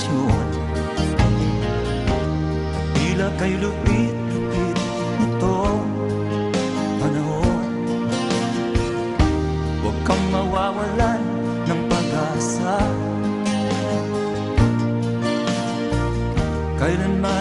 emosyon. Tila kay lupit-lupit nitong panahon. Huwag kang mawawalan ng pag-asa, kailanman